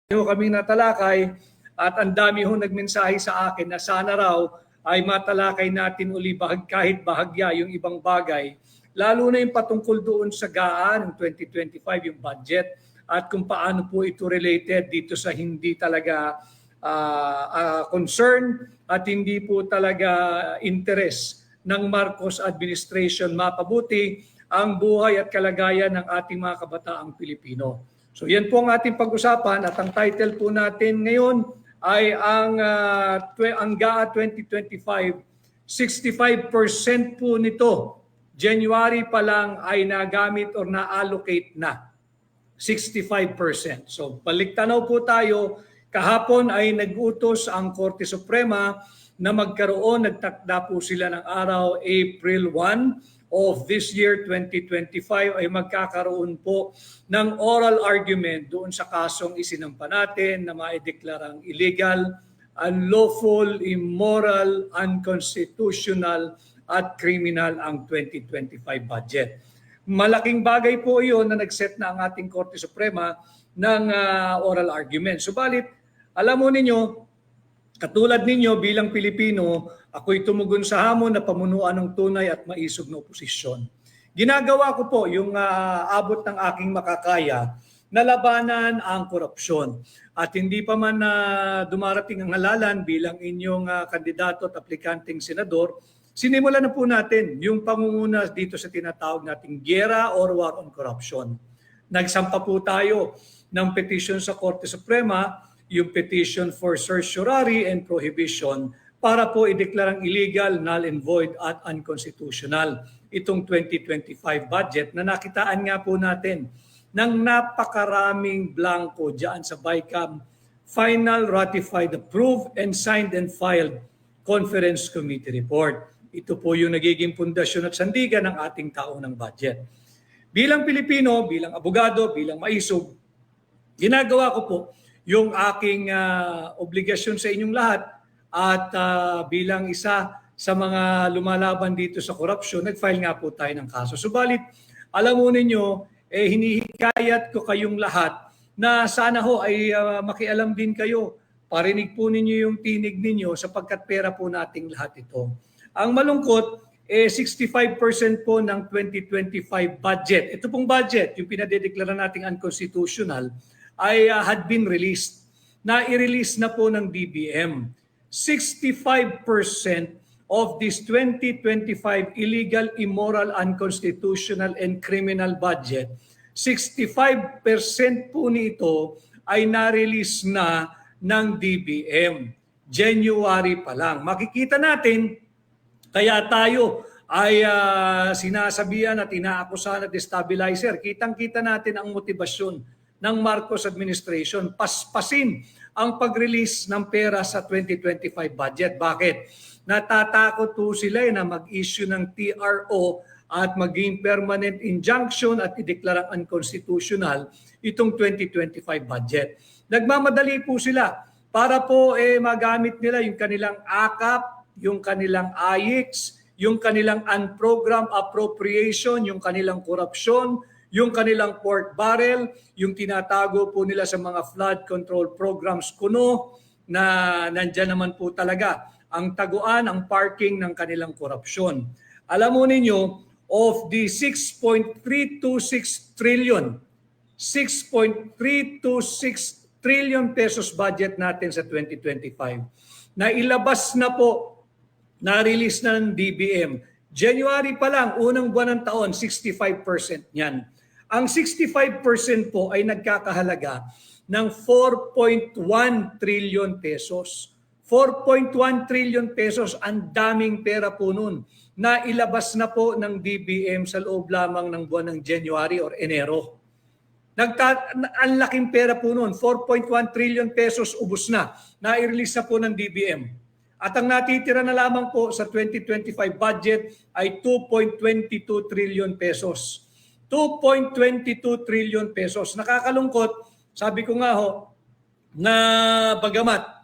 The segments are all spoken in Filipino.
Kaming natalakay at ang dami hong nagmensahe sa akin na sana raw ay matalakay natin uli kahit bahagya yung ibang bagay, lalo na yung patungkol doon sa GAA ng 2025, yung budget, at kung paano po ito related dito sa hindi talaga concern at hindi po talaga interest ng Marcos administration mapabuti ang buhay at kalagayan ng ating mga kabataang Pilipino. So yan po ang ating pag-usapan at ang title po natin ngayon ay ang GAA 2025, 65% po nito January pa lang ay nagamit or na-allocate na. 65%. So baliktanaw po tayo, kahapon ay nag-utos ang Korte Suprema na nagtakda po sila ng araw April 1 of this year 2025 ay magkakaroon po ng oral argument doon sa kasong isinampa natin na maideklarang illegal, unlawful, immoral, unconstitutional at criminal ang 2025 budget. Malaking bagay po iyon na nag-set na ang ating Korte Suprema ng oral argument. Subalit, alam mo ninyo, katulad ninyo bilang Pilipino, ako'y tumugon sa hamon na pamunuan ng tunay at maisog na oposisyon. Ginagawa ko po yung abot ng aking makakaya na labanan ang korupsyon. At hindi pa man dumarating ang halalan bilang inyong kandidato at aplikanteng senador, sinimulan na po natin yung pangunguna dito sa tinatawag nating giyera or war on corruption. Nagsampa po tayo ng petition sa Korte Suprema, yung petition for certiorari and prohibition para po ideklarang illegal, null and void at unconstitutional itong 2025 budget na nakitaan nga po natin ng napakaraming blanco dyan sa BICAM Final Ratified, Approved, and Signed and Filed Conference Committee Report. Ito po yung nagiging pundasyon at sandigan ng ating taunang budget. Bilang Pilipino, bilang abogado, bilang maisog, ginagawa ko po yung aking obligasyon sa inyong lahat at bilang isa sa mga lumalaban dito sa korupsyon, nag-file nga po tayo ng kaso. Subalit, alam mo ninyo, hinihikayat ko kayong lahat na sana ho ay makialam din kayo. Parinig po ninyo yung tinig ninyo sapagkat pera po nating lahat ito. Ang malungkot, 65% po ng 2025 budget. Ito pong budget, yung pinadedeklara nating unconstitutional, ay had been released. Na-i-release na po ng DBM. 65% of this 2025 illegal, immoral, unconstitutional, and criminal budget, 65% po nito ay na-release na ng DBM. January pa lang. Makikita natin, kaya tayo ay sinasabihan at inaakusahan at destabilizer. Kitang-kita natin ang motibasyon ng Marcos administration. Paspasin ang pag-release ng pera sa 2025 budget. Bakit? Natatakot po sila na mag-issue ng TRO at maging permanent injunction at ideklarang unconstitutional itong 2025 budget. Nagmamadali po sila para po magamit nila yung kanilang AKAP, yung kanilang AIX, yung kanilang unprogrammed appropriation, yung kanilang korupsyon, yung kanilang pork barrel, yung tinatago po nila sa mga flood control programs kuno na nandyan naman po talaga ang taguan, ang parking ng kanilang korupsyon. Alam mo ninyo, of the 6.326 trillion, 6.326 trillion pesos budget natin sa 2025, na ilabas na po, na-release na ng DBM. January pa lang, unang buwan ng taon, 65% niyan. Ang 65% po ay nagkakahalaga ng 4.1 trillion pesos. 4.1 trillion pesos, ang daming pera po nun na ilabas na po ng DBM sa loob lamang ng buwan ng January or Enero. Ang laking pera po nun, 4.1 trillion pesos ubos na, na-release na po ng DBM. At ang natitira na lamang po sa 2025 budget ay 2.22 trillion pesos. 2.22 trillion pesos. Nakakalungkot, sabi ko nga ho, na bagamat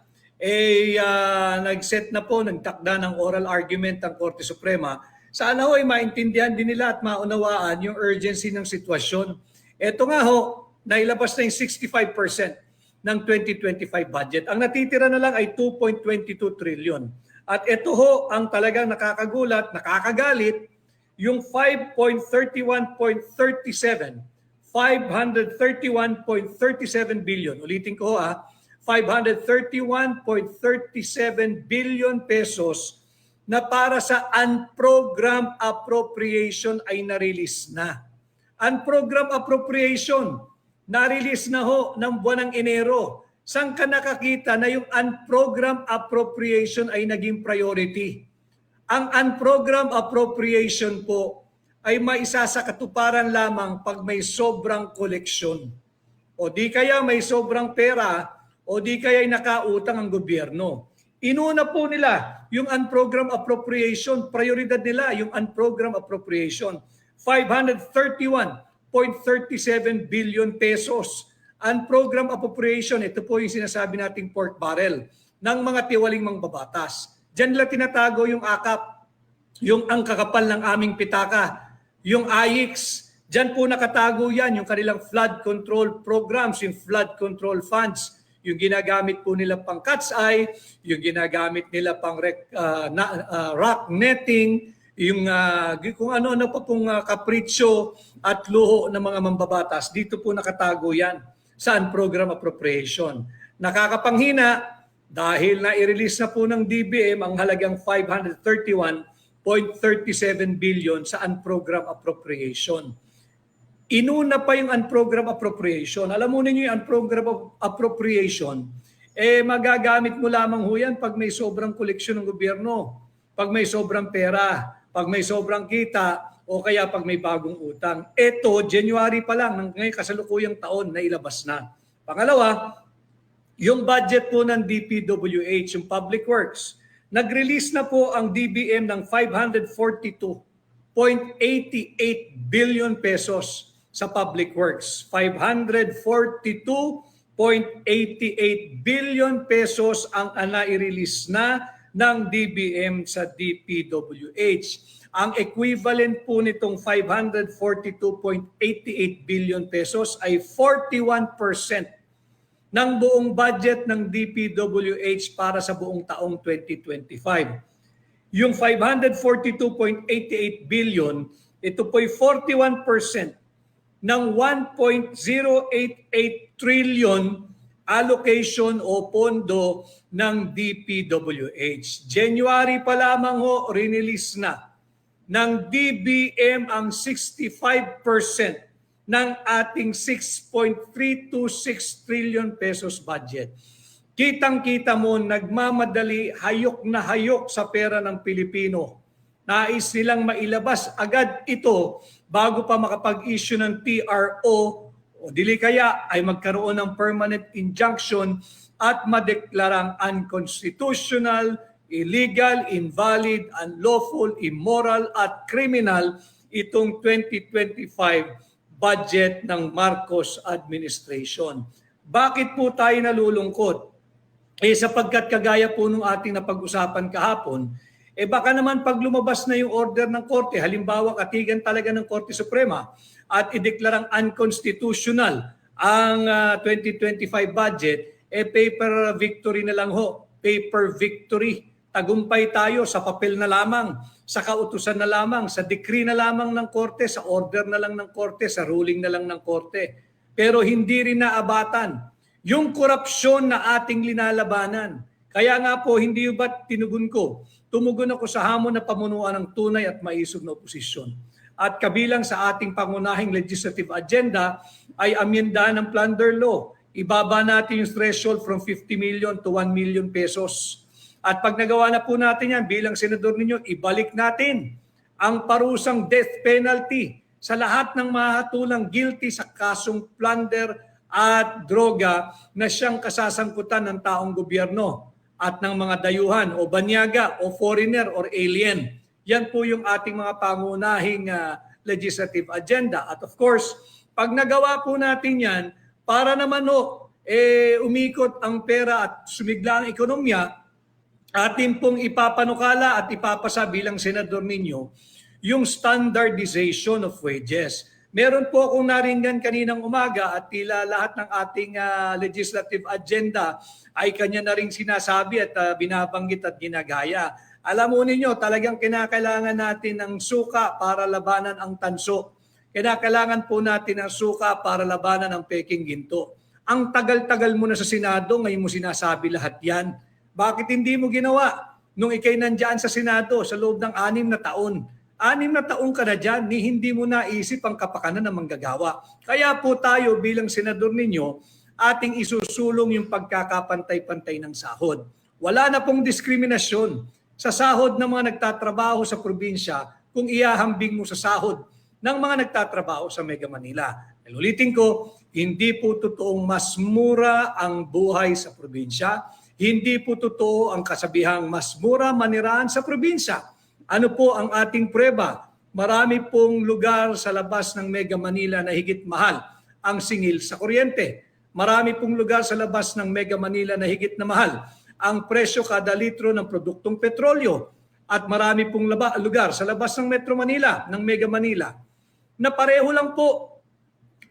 nag-set na po, nagtakda ng oral argument ang Korte Suprema, sana ho ay maintindihan din nila at maunawaan yung urgency ng sitwasyon. Ito nga ho, nailabas na yung 65%. ng 2025 budget. Ang natitira na lang ay 2.22 trillion. At ito ho ang talagang nakakagulat, nakakagalit, yung 531.37 billion. Ulitin ko 531.37 billion pesos na para sa unprogrammed appropriation ay na-release na. Unprogrammed appropriation, na-release na ho ng buwan ng Enero. Saan ka nakakita na yung unprogrammed appropriation ay naging priority? Ang unprogrammed appropriation po ay maisa sa katuparan lamang pag may sobrang koleksyon. O di kaya may sobrang pera, o di kaya nakautang ang gobyerno. Inuna po nila yung unprogrammed appropriation, prioridad nila yung unprogrammed appropriation. 531.37 billion pesos. Unprogrammed appropriation, ito po yung sinasabi nating pork barrel ng mga tiwaling mangbabatas. Diyan nila tinatago yung AKAP, yung ang kakapal ng aming pitaka, yung AIX. Diyan po nakatago yan, yung kanilang flood control programs, yung flood control funds, yung ginagamit po nila pang cat's eye, yung ginagamit nila pang rock netting, yung kung ano-ano pa pong kapritsyo at luho ng mga mambabatas. Dito po nakatago yan sa program appropriation. Nakakapanghina dahil na-release na po ng DBM ang halagang 531.37 billion sa unprogrammed appropriation. Inuna pa yung unprogrammed appropriation. Alam mo ninyo yung unprogrammed appropriation, magagamit mo lamang ho yan pag may sobrang koleksyon ng gobyerno, pag may sobrang pera, pag may sobrang kita, o kaya pag may bagong utang. Ito, January pa lang, ng ngayong kasalukuyang taon na ilabas na. Pangalawa, yung budget po ng DPWH, yung Public Works, nag-release na po ang DBM ng 542.88 billion pesos sa Public Works. 542.88 billion pesos ang nai-release na ng DBM sa DPWH. Ang equivalent po nitong 542.88 billion pesos ay 41% ng buong budget ng DPWH para sa buong taong 2025. Yung 542.88 billion, ito po'y 41% ng 1.088 trillion allocation o pondo ng DPWH. January pa lamang ho, release na ng DBM ang 65% ng ating 6.326 trillion pesos budget. Kitang-kita mo, nagmamadali, hayok na hayok sa pera ng Pilipino. Nais nilang mailabas agad ito bago pa makapag-issue ng TRO o dili kaya ay magkaroon ng permanent injunction at madeklarang unconstitutional, illegal, invalid, unlawful, immoral at criminal itong 2025 budget ng Marcos administration. Bakit po tayo nalulungkot? Sapagkat kagaya po nung ating napag-usapan kahapon, baka naman pag lumabas na yung order ng Korte, halimbawa katigan talaga ng Korte Suprema at ideklarang unconstitutional ang 2025 budget, paper victory na lang ho, paper victory. Tagumpay tayo sa papel na lamang, sa kautusan na lamang, sa decree na lamang ng Korte, sa order na lang ng Korte, sa ruling na lang ng Korte. Pero hindi rin naabatan yung korupsyon na ating linalabanan. Kaya nga po, hindi ba't tumugon ako sa hamon na pamunuan ng tunay at maisog na oposisyon. At kabilang sa ating pangunahing legislative agenda ay amyenda ng plunder law. Ibaba natin yung threshold from 50 million to 1 million pesos. At pag nagawa na po natin yan, bilang senador ninyo, ibalik natin ang parusang death penalty sa lahat ng mahatulang guilty sa kasong plunder at droga na siyang kasasangkutan ng taong gobyerno at ng mga dayuhan o banyaga o foreigner or alien. Yan po yung ating mga pangunahing legislative agenda. At of course, pag nagawa po natin yan, para naman umikot ang pera at sumigla ang ekonomiya, atin pong ipapanukala at ipapasa bilang senador ninyo yung standardization of wages. Meron po akong naringgan kaninang umaga at tila lahat ng ating legislative agenda ay kanya na rin sinasabi at binabanggit at ginagaya. Alam mo ninyo, talagang kinakailangan natin ng suka para labanan ang tanso. Kinakailangan po natin ng suka para labanan ang peking ginto. Ang tagal-tagal mo na sa Senado, ngayon mo sinasabi lahat yan. Bakit hindi mo ginawa nung ikay nandyan sa Senado sa loob ng 6 na taon? 6 na taon ka na dyan, ni hindi mo naisip ang kapakanan ng manggagawa. Kaya po tayo bilang senador ninyo, ating isusulong yung pagkakapantay-pantay ng sahod. Wala na pong diskriminasyon sa sahod ng mga nagtatrabaho sa probinsya kung ihahambing mo sa sahod ng mga nagtatrabaho sa Mega Manila. Ulitin ko, hindi po totoong mas mura ang buhay sa probinsya. Hindi po totoo ang kasabihang mas mura manirahan sa probinsya. Ano po ang ating prueba? Marami pong lugar sa labas ng Mega Manila na higit mahal ang singil sa kuryente. Marami pong lugar sa labas ng Mega Manila na higit na mahal ang presyo kada litro ng produktong petrolyo. At marami pong lugar sa labas ng Metro Manila, ng Mega Manila, na pareho lang po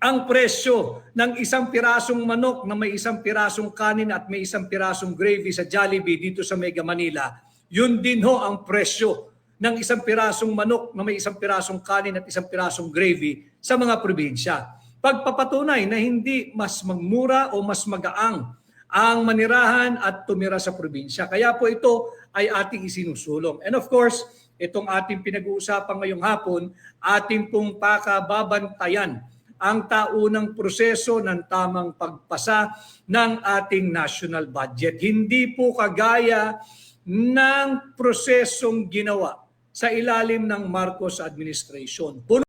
ang presyo ng isang pirasong manok na may isang pirasong kanin at may isang pirasong gravy sa Jollibee dito sa Mega Manila. Yun din ho ang presyo ng isang pirasong manok na may isang pirasong kanin at isang pirasong gravy sa mga probinsya. Pagpapatunay na hindi mas magmura o mas magaang ang manirahan at tumira sa probinsya. Kaya po ito ay ating isinusulong. And of course, itong ating pinag-uusapan ngayong hapon, ating pong pakababantayan ang taunang proseso ng tamang pagpasa ng ating national budget. Hindi po kagaya ng prosesong ginawa sa ilalim ng Marcos administration.